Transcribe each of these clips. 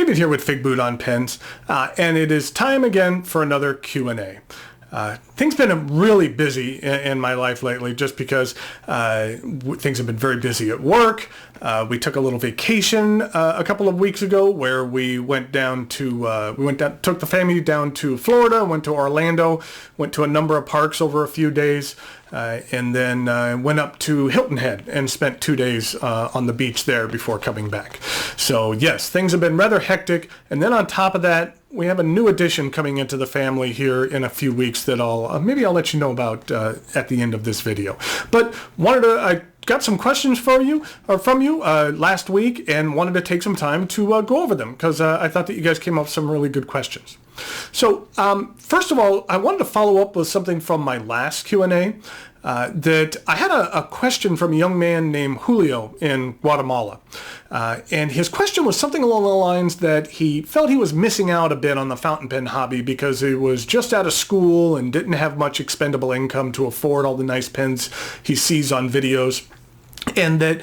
David here with Figboot on pens, and it is time again for another Q&A. Things have been really busy in my life lately just because things have been very busy at work. We took a little vacation a couple of weeks ago where we took the family down to Florida, went to Orlando, went to a number of parks over a few days, and then went up to Hilton Head and spent 2 days on the beach there before coming back. So yes, things have been rather hectic, and then on top of that, we have a new addition coming into the family here in a few weeks that maybe I'll let you know about at the end of this video. But I got some questions from you last week and wanted to take some time to go over them because I thought that you guys came up with some really good questions. So first of all, I wanted to follow up with something from my last Q&A. That I had a question from a young man named Julio in Guatemala. And his question was something along the lines that he felt he was missing out a bit on the fountain pen hobby because he was just out of school and didn't have much expendable income to afford all the nice pens he sees on videos. And that,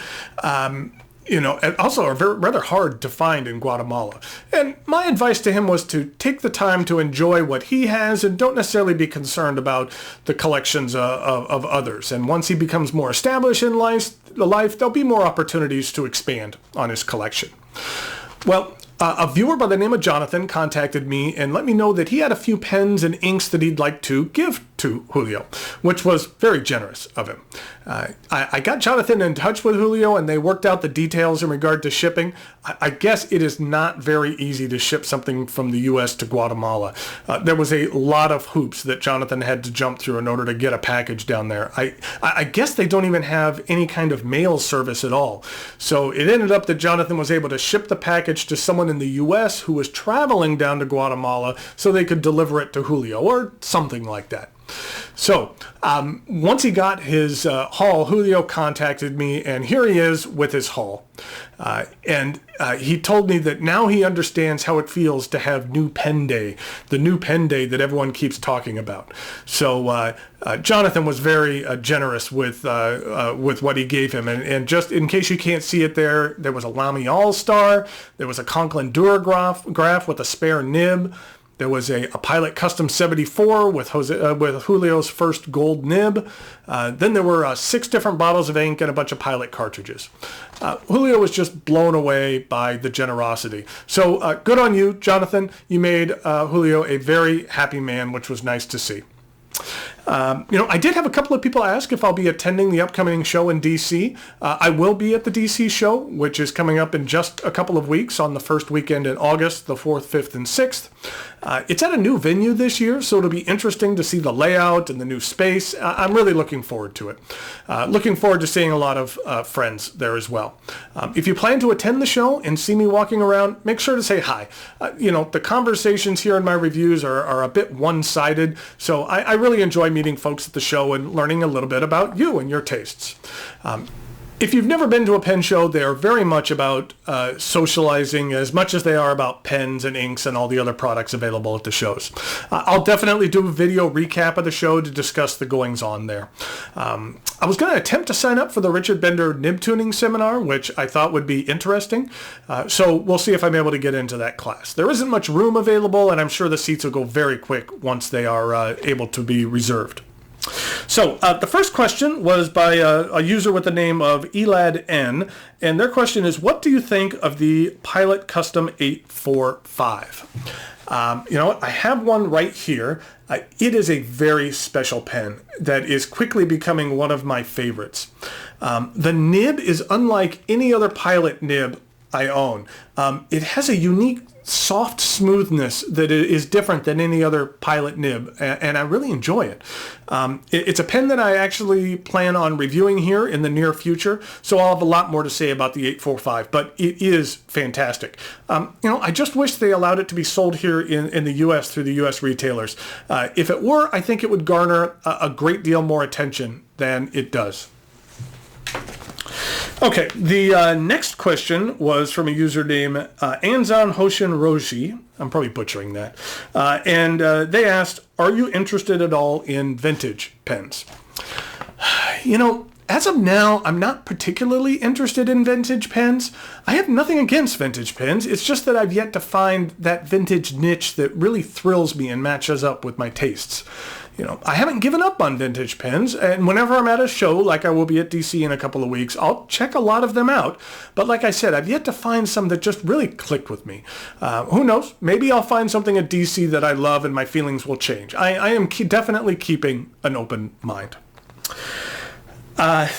also are rather hard to find in Guatemala. And my advice to him was to take the time to enjoy what he has and don't necessarily be concerned about the collections of others. And once he becomes more established in life, there'll be more opportunities to expand on his collection. Well, a viewer by the name of Jonathan contacted me and let me know that he had a few pens and inks that he'd like to give to Julio, which was very generous of him. I got Jonathan in touch with Julio and they worked out the details in regard to shipping. I guess it is not very easy to ship something from the U.S. to Guatemala. There was a lot of hoops that Jonathan had to jump through in order to get a package down there. I guess they don't even have any kind of mail service at all. So it ended up that Jonathan was able to ship the package to someone in the U.S. who was traveling down to Guatemala so they could deliver it to Julio or something like that. So once he got his haul, Julio contacted me, and here he is with his haul. And he told me that now he understands how it feels to have new pen day, the new pen day that everyone keeps talking about. So Jonathan was very generous with what he gave him. And just in case you can't see it there was a Lamy AL Star, there was a Conklin Durograph with a spare nib. There was a Pilot Custom 74 with Julio's first gold nib. Then there were 6 different bottles of ink and a bunch of Pilot cartridges. Julio was just blown away by the generosity. So good on you, Jonathan. You made Julio a very happy man, which was nice to see. I did have a couple of people ask if I'll be attending the upcoming show in D.C. I will be at the D.C. show, which is coming up in just a couple of weeks on the first weekend in August, the 4th, 5th, and 6th. It's at a new venue this year, so it'll be interesting to see the layout and the new space. I'm really looking forward to it. Looking forward to seeing a lot of friends there as well. If you plan to attend the show and see me walking around, make sure to say hi. The conversations here in my reviews are a bit one-sided, so I really enjoy meeting folks at the show and learning a little bit about you and your tastes. If you've never been to a pen show, they are very much about socializing as much as they are about pens and inks and all the other products available at the shows. I'll definitely do a video recap of the show to discuss the goings-on there. I was going to attempt to sign up for the Richard Bender nib tuning seminar, which I thought would be interesting. So we'll see if I'm able to get into that class. There isn't much room available, and I'm sure the seats will go very quick once they are able to be reserved. So the first question was by a user with the name of Elad N, and their question is, what do you think of the Pilot Custom 845? I have one right here. It is a very special pen that is quickly becoming one of my favorites. The nib is unlike any other Pilot nib I own. It has a unique soft smoothness that is different than any other Pilot nib, and I really enjoy it. It's a pen that I actually plan on reviewing here in the near future, so I'll have a lot more to say about the 845, but it is fantastic. I just wish they allowed it to be sold here in the U.S. through the U.S. retailers. If it were, I think it would garner a great deal more attention than it does. Okay, the next question was from a user named Anzan Hoshin Roshi. I'm probably butchering that. And they asked, are you interested at all in vintage pens? as of now, I'm not particularly interested in vintage pens. I have nothing against vintage pens. It's just that I've yet to find that vintage niche that really thrills me and matches up with my tastes. I haven't given up on vintage pens, and whenever I'm at a show, like I will be at DC in a couple of weeks, I'll check a lot of them out. But like I said, I've yet to find some that just really clicked with me. Who knows? Maybe I'll find something at DC that I love and my feelings will change. I am definitely keeping an open mind.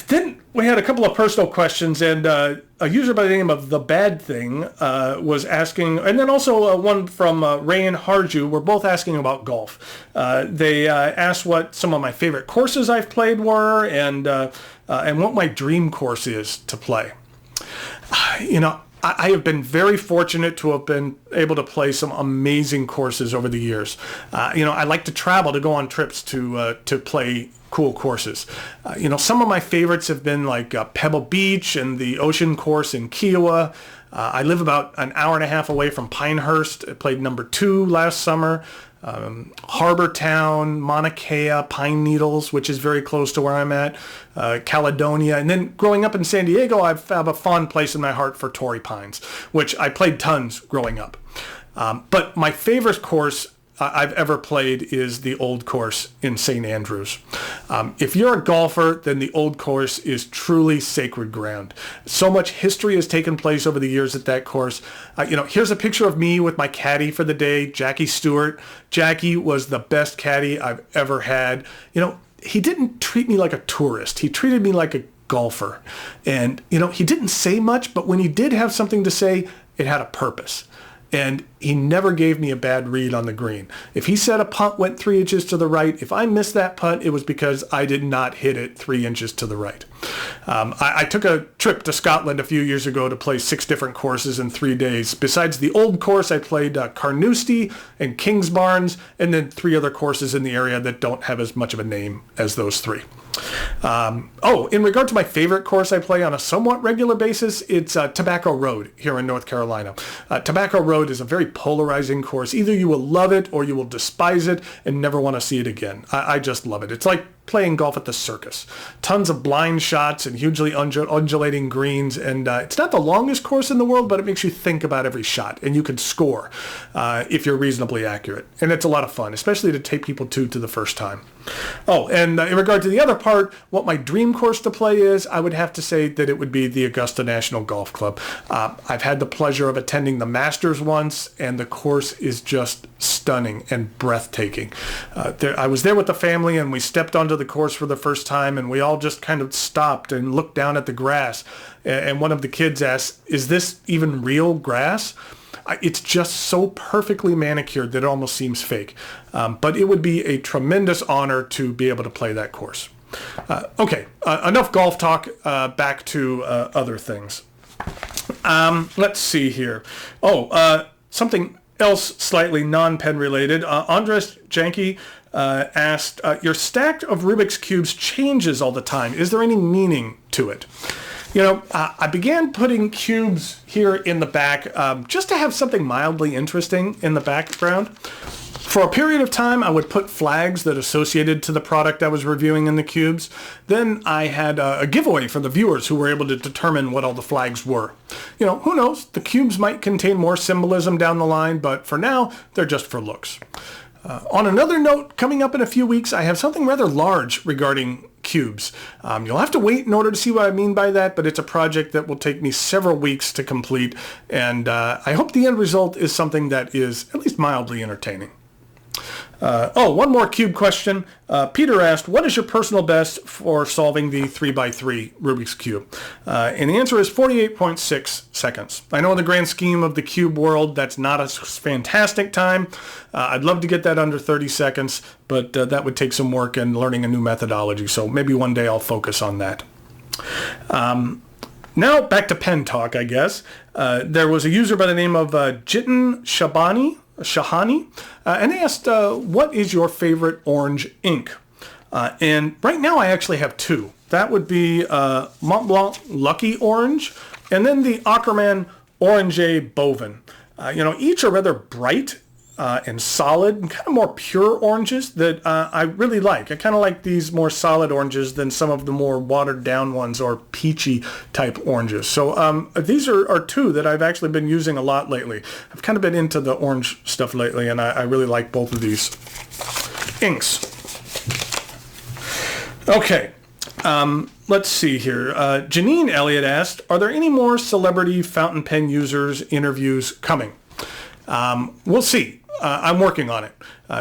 Then we had a couple of personal questions, and a user by the name of The Bad Thing was asking, and then also one from Rayan Harju, were both asking about golf. They asked what some of my favorite courses I've played were, and what my dream course is to play. I have been very fortunate to have been able to play some amazing courses over the years. I like to travel to go on trips to play cool courses. Some of my favorites have been like Pebble Beach and the Ocean Course in Kiowa. I live about an hour and a half away from Pinehurst. I played number 2 last summer. Harbor Town, Mauna Kea, Pine Needles, which is very close to where I'm at, Caledonia. And then growing up in San Diego, I have a fond place in my heart for Torrey Pines, which I played tons growing up. But my favorite course I've ever played is the Old Course in St. Andrews. If you're a golfer, then the Old Course is truly sacred ground. So much history has taken place over the years at that course. Here's a picture of me with my caddy for the day, Jackie Stewart. Jackie was the best caddy I've ever had. He didn't treat me like a tourist. He treated me like a golfer. And, he didn't say much, but when he did have something to say, it had a purpose. And he never gave me a bad read on the green. If he said a putt went 3 inches to the right, if I missed that putt, it was because I did not hit it 3 inches to the right. I took a trip to Scotland a few years ago to play 6 different courses in 3 days. Besides the Old Course, I played Carnoustie and Kingsbarns, and then 3 other courses in the area that don't have as much of a name as those 3. In regard to my favorite course I play on a somewhat regular basis, it's Tobacco Road here in North Carolina. Tobacco Road is a very polarizing course. Either you will love it or you will despise it and never want to see it again. I just love it. It's like playing golf at the circus. Tons of blind shots and hugely undulating greens, and it's not the longest course in the world, but it makes you think about every shot, and you can score if you're reasonably accurate. And it's a lot of fun, especially to take people to the first time. And in regard to the other part, what my dream course to play is, I would have to say that it would be the Augusta National Golf Club. I've had the pleasure of attending the Masters once, and the course is just stunning and breathtaking. I was there with the family, and we stepped onto the course for the first time, and we all just kind of stopped and looked down at the grass. And one of the kids asked, "Is this even real grass?" It's just so perfectly manicured that it almost seems fake. But it would be a tremendous honor to be able to play that course. Enough golf talk. Back to other things. Let's see here. Something else slightly non-pen related. Andres Janke asked, your stack of Rubik's Cubes changes all the time. Is there any meaning to it? I began putting cubes here in the back just to have something mildly interesting in the background. For a period of time, I would put flags that associated to the product I was reviewing in the cubes. Then I had a giveaway for the viewers who were able to determine what all the flags were. Who knows? The cubes might contain more symbolism down the line, but for now, they're just for looks. On another note, coming up in a few weeks, I have something rather large regarding cubes. You'll have to wait in order to see what I mean by that, but it's a project that will take me several weeks to complete, and I hope the end result is something that is at least mildly entertaining. One more cube question. Peter asked, what is your personal best for solving the 3x3 Rubik's Cube? And the answer is 48.6 seconds. I know in the grand scheme of the cube world, that's not a fantastic time. I'd love to get that under 30 seconds, but that would take some work and learning a new methodology. So maybe one day I'll focus on that. Now back to pen talk, I guess. There was a user by the name of Jitin Shahani, and they asked, what is your favorite orange ink? And right now I actually have 2. That would be Mont Blanc Lucky Orange, and then the Ackerman Orange Bovin. Each are rather bright and solid and kind of more pure oranges that I really like. I kind of like these more solid oranges than some of the more watered down ones or peachy type oranges. So these are two that I've actually been using a lot lately. I've kind of been into the orange stuff lately, and I really like both of these inks. Okay. Let's see here. Janine Elliott asked, are there any more celebrity fountain pen users interviews coming? We'll see. I'm working on it.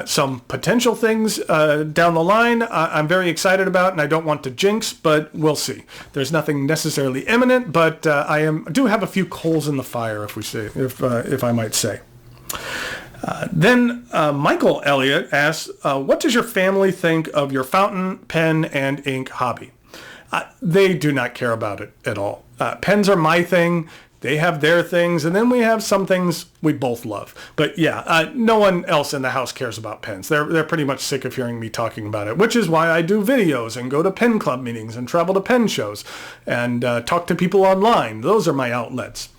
Some potential things down the line I'm very excited about, and I don't want to jinx, but we'll see. There's nothing necessarily imminent, but I do have a few coals in the fire, if I might say. Then Michael Elliott asks, what does your family think of your fountain pen and ink hobby? They do not care about it at all. Pens are my thing. They have their things, and then we have some things we both love. But yeah, no one else in the house cares about pens. They're pretty much sick of hearing me talking about it, which is why I do videos and go to pen club meetings and travel to pen shows and talk to people online. Those are my outlets.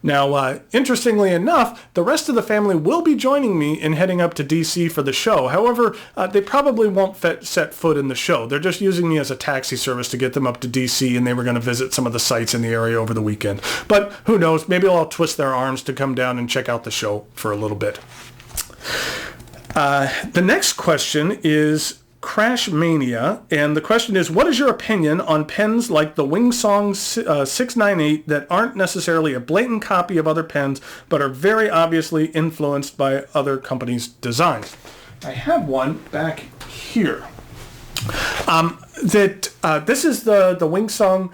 Now, interestingly enough, the rest of the family will be joining me in heading up to DC for the show. However, they probably won't set foot in the show. They're just using me as a taxi service to get them up to DC, and they were going to visit some of the sites in the area over the weekend. But who knows? Maybe I'll twist their arms to come down and check out the show for a little bit. The next question is Crash Mania, and the question is, what is your opinion on pens like the Wingsong 698 that aren't necessarily a blatant copy of other pens, but are very obviously influenced by other companies' designs? I have one back here. This is the Wingsong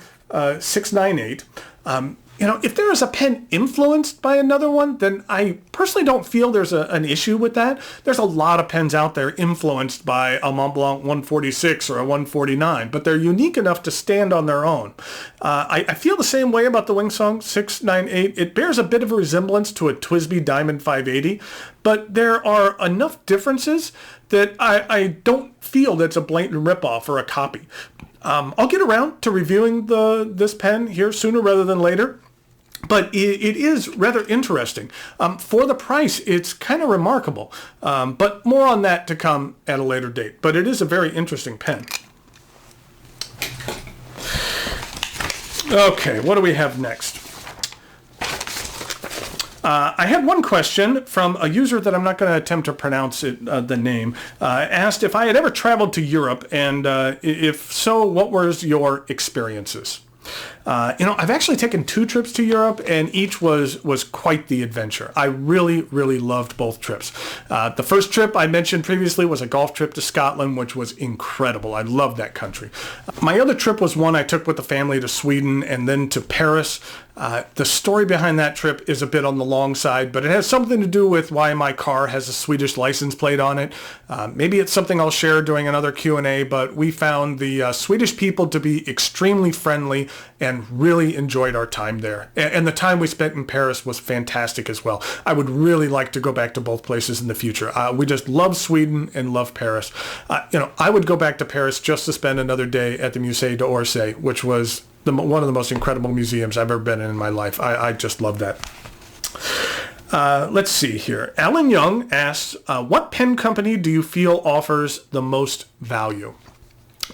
698. If there is a pen influenced by another one, then I personally don't feel there's an issue with that. There's a lot of pens out there influenced by a Mont Blanc 146 or a 149, but they're unique enough to stand on their own. I feel the same way about the Wingsong 698. It bears a bit of a resemblance to a TWSBI Diamond 580, but there are enough differences that I don't feel that's a blatant ripoff or a copy. I'll get around to reviewing this pen here sooner rather than later. But it is rather interesting. For the price, it's kind of remarkable. But more on that to come at a later date. But it is a very interesting pen. Okay, what do we have next? I had one question from a user that I'm not going to attempt to pronounce the name. Asked if I had ever traveled to Europe, and if so, what was your experiences? I've actually taken 2 trips to Europe, and each was quite the adventure. I really, really loved both trips. The first trip I mentioned previously was a golf trip to Scotland, which was incredible. I loved that country. My other trip was one I took with the family to Sweden and then to Paris. The story behind that trip is a bit on the long side, but it has something to do with why my car has a Swedish license plate on it. Maybe it's something I'll share during another Q&A, but we found the Swedish people to be extremely friendly and really enjoyed our time there. And the time we spent in Paris was fantastic as well. I would really like to go back to both places in the future. We just love Sweden and love Paris. I would go back to Paris just to spend another day at the Musée d'Orsay, which was one of the most incredible museums I've ever been in my life. I just love that. Let's see here. Alan Young asks, what pen company do you feel offers the most value?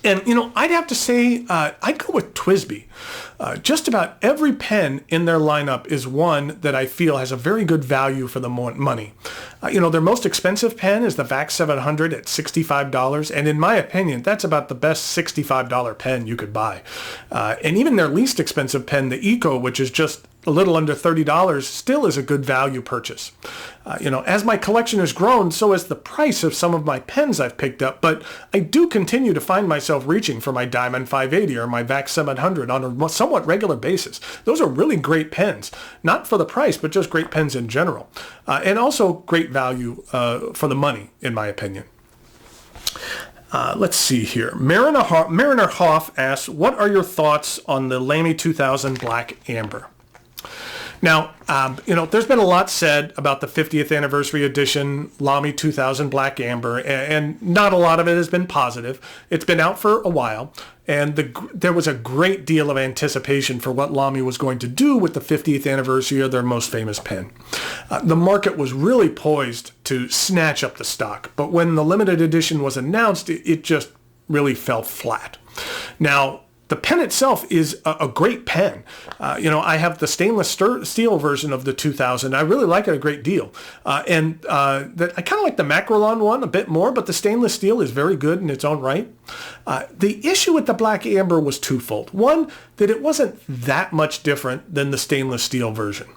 And, I'd have to say I'd go with TWSBI. Just about every pen in their lineup is one that I feel has a very good value for the money. Their most expensive pen is the VAC 700 at $65, and in my opinion, that's about the best $65 pen you could buy. And even their least expensive pen, the Eco, which is just a little under $30, still is a good value purchase. As my collection has grown, so has the price of some of my pens I've picked up, but I do continue to find myself reaching for my Diamond 580 or my VAC 700 on a somewhat regular basis. Those are really great pens, not for the price, but just great pens in general. And also great value for the money, in my opinion. Let's see here. Mariner Hoff asks, what are your thoughts on the Lamy 2000 Black Amber? Now, there's been a lot said about the 50th anniversary edition Lamy 2000 Black Amber, and not a lot of it has been positive. It's been out for a while, and there was a great deal of anticipation for what Lamy was going to do with the 50th anniversary of their most famous pen. The market was really poised to snatch up the stock, but when the limited edition was announced, it just really fell flat. Now, the pen itself is a great pen. I have the stainless steel version of the 2000. I really like it a great deal. I kind of like the Macrolon one a bit more, but the stainless steel is very good in its own right. The issue with the Black Amber was twofold. One, that it wasn't that much different than the stainless steel version.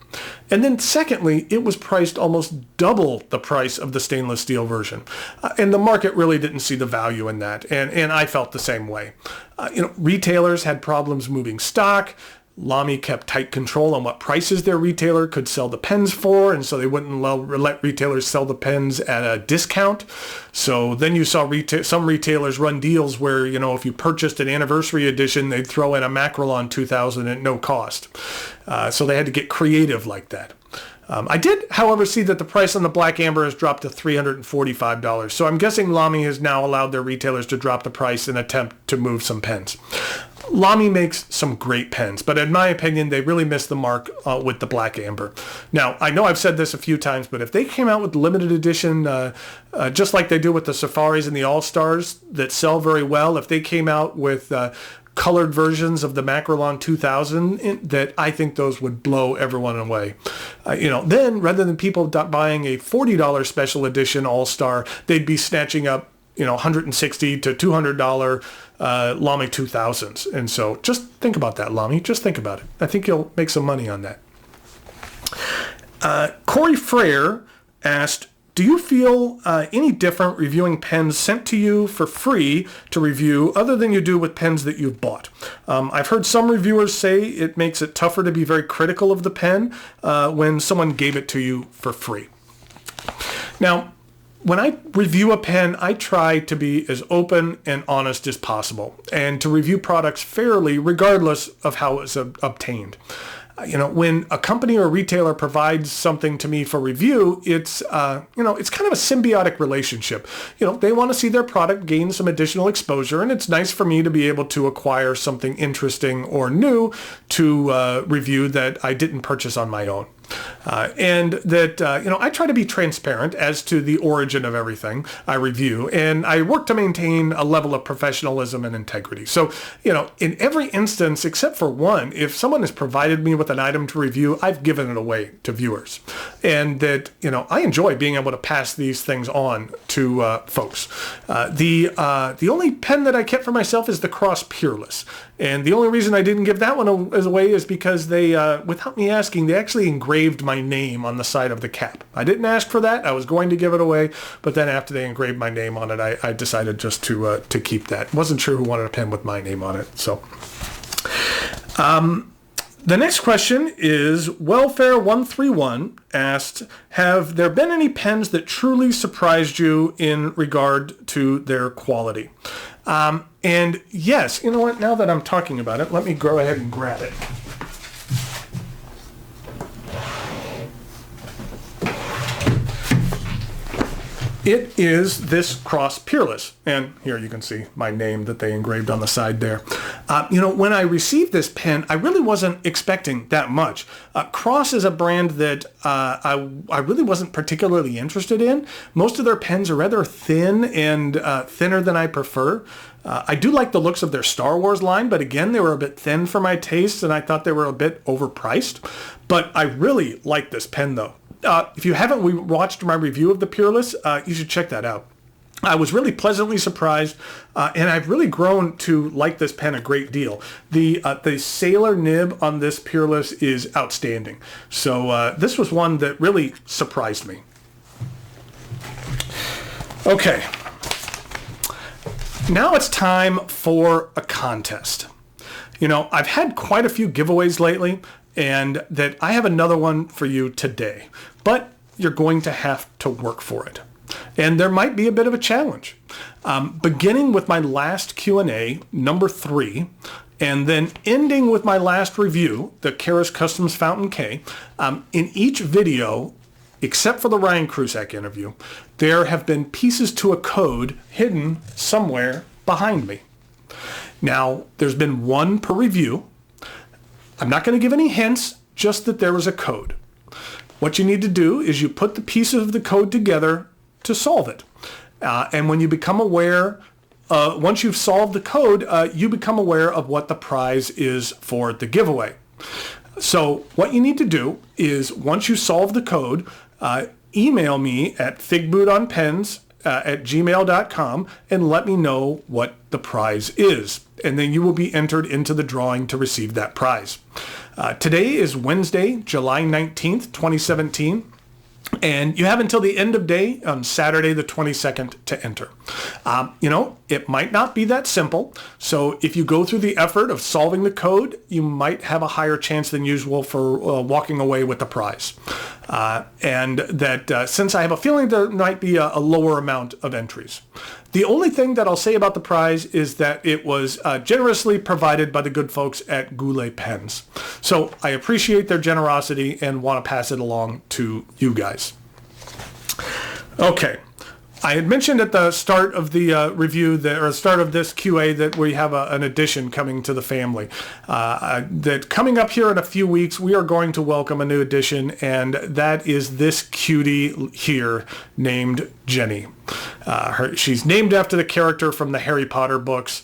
And then secondly, it was priced almost double the price of the stainless steel version. And the market really didn't see the value in that. And I felt the same way. Retailers had problems moving stock. Lamy kept tight control on what prices their retailer could sell the pens for, and so they wouldn't let retailers sell the pens at a discount. So then you saw some retailers run deals where, if you purchased an anniversary edition, they'd throw in a Macrolon 2000 at no cost. So they had to get creative like that. I did, however, see that the price on the Black Amber has dropped to $345. So I'm guessing Lamy has now allowed their retailers to drop the price in an attempt to move some pens. Lamy makes some great pens, but in my opinion, they really missed the mark with the Black Amber. Now, I know I've said this a few times, but if they came out with limited edition, just like they do with the Safaris and the All Stars that sell very well, if they came out with colored versions of the Macrolon 2000, that I think those would blow everyone away. Then rather than people buying a $40 special edition All Star, they'd be snatching up $160 to $200 Lamy 2000s. And so just think about that, Lamy. Just think about it. I think you'll make some money on that. Corey Frere asked, do you feel any different reviewing pens sent to you for free to review other than you do with pens that you've bought? I've heard some reviewers say it makes it tougher to be very critical of the pen when someone gave it to you for free. Now, when I review a pen, I try to be as open and honest as possible and to review products fairly regardless of how it's obtained. When a company or a retailer provides something to me for review, it's kind of a symbiotic relationship. They want to see their product gain some additional exposure, and it's nice for me to be able to acquire something interesting or new to review that I didn't purchase on my own. And that, I try to be transparent as to the origin of everything I review, and I work to maintain a level of professionalism and integrity. So, in every instance, except for one, if someone has provided me with an item to review, I've given it away to viewers. And that, I enjoy being able to pass these things on to folks. The only pen that I kept for myself is the Cross Peerless. And the only reason I didn't give that one away is because they, without me asking, they actually engraved my name on the side of the cap. I didn't ask for that. I was going to give it away, but then after they engraved my name on it, I decided just to keep that. Wasn't sure who wanted a pen with my name on it. So, the next question is Welfare131 asked, have there been any pens that truly surprised you in regard to their quality? And yes, you know what? Now that I'm talking about it, let me go ahead and grab it. It is this Cross Peerless. And here you can see my name that they engraved on the side there. When I received this pen, I really wasn't expecting that much. Cross is a brand that I really wasn't particularly interested in. Most of their pens are rather thin and thinner than I prefer. I do like the looks of their Star Wars line, but again, they were a bit thin for my taste, and I thought they were a bit overpriced. But I really like this pen, though. If you haven't watched my review of the Peerless, you should check that out. I was really pleasantly surprised, and I've really grown to like this pen a great deal. The sailor nib on this Peerless is outstanding. So this was one that really surprised me. Okay. Now it's time for a contest. I've had quite a few giveaways lately, and that I have another one for you today. But you're going to have to work for it. And there might be a bit of a challenge. Beginning with my last Q&A, number 3, and then ending with my last review, the Karas Customs Fountain K. In each video, except for the Ryan Krusak interview, there have been pieces to a code hidden somewhere behind me. Now, there's been one per review. I'm not going to give any hints, just that there was a code. What you need to do is you put the pieces of the code together to solve it. And when you become aware, once you've solved the code, you become aware of what the prize is for the giveaway. So what you need to do is, once you solve the code, email me at figboot@gmail.com and let me know what the prize is. And then you will be entered into the drawing to receive that prize. Today is Wednesday, July 19th, 2017. And you have until the end of day on Saturday the 22nd to enter. It might not be that simple. So if you go through the effort of solving the code, you might have a higher chance than usual for walking away with the prize. And that since I have a feeling there might be a lower amount of entries. The only thing that I'll say about the prize is that it was generously provided by the good folks at Goulet Pens. So I appreciate their generosity and want to pass it along to you guys. Okay. I had mentioned at the start of the review, or start of this QA, that we have an addition coming to the family. That coming up here in a few weeks, we are going to welcome a new addition, and that is this cutie here named Jenny. She's named after the character from the Harry Potter books.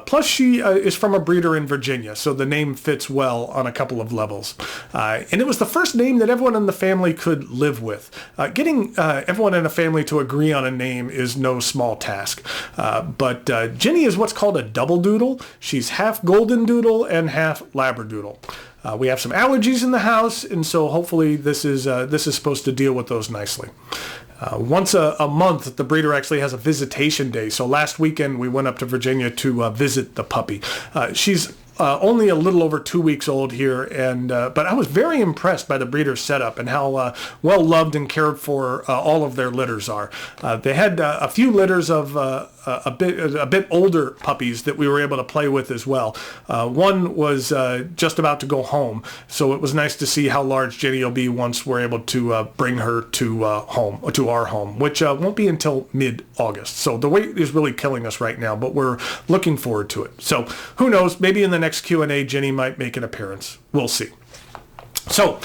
Plus, she is from a breeder in Virginia, so the name fits well on a couple of levels. And it was the first name that everyone in the family could live with. Getting everyone in a family to agree on a name is no small task. But Jenny is what's called a double doodle. She's half golden doodle and half labradoodle. We have some allergies in the house, and so hopefully this is supposed to deal with those nicely. Once a month, the breeder actually has a visitation day. So last weekend, we went up to Virginia to visit the puppy. She's only a little over 2 weeks old here, but I was very impressed by the breeder's setup and how well loved and cared for all of their litters are. They had a few litters of a bit older puppies that we were able to play with as well. One was just about to go home, so it was nice to see how large Jenny will be once we're able to bring her to our home, which won't be until mid-August. So the wait is really killing us right now, but we're looking forward to it. So who knows? Maybe in the next Q&A, Jenny might make an appearance. We'll see. So,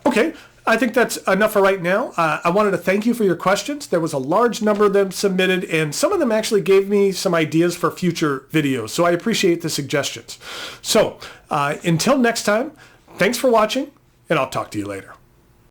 okay. I think that's enough for right now. I wanted to thank you for your questions. There was a large number of them submitted, and some of them actually gave me some ideas for future videos. So I appreciate the suggestions. So until next time, thanks for watching, and I'll talk to you later.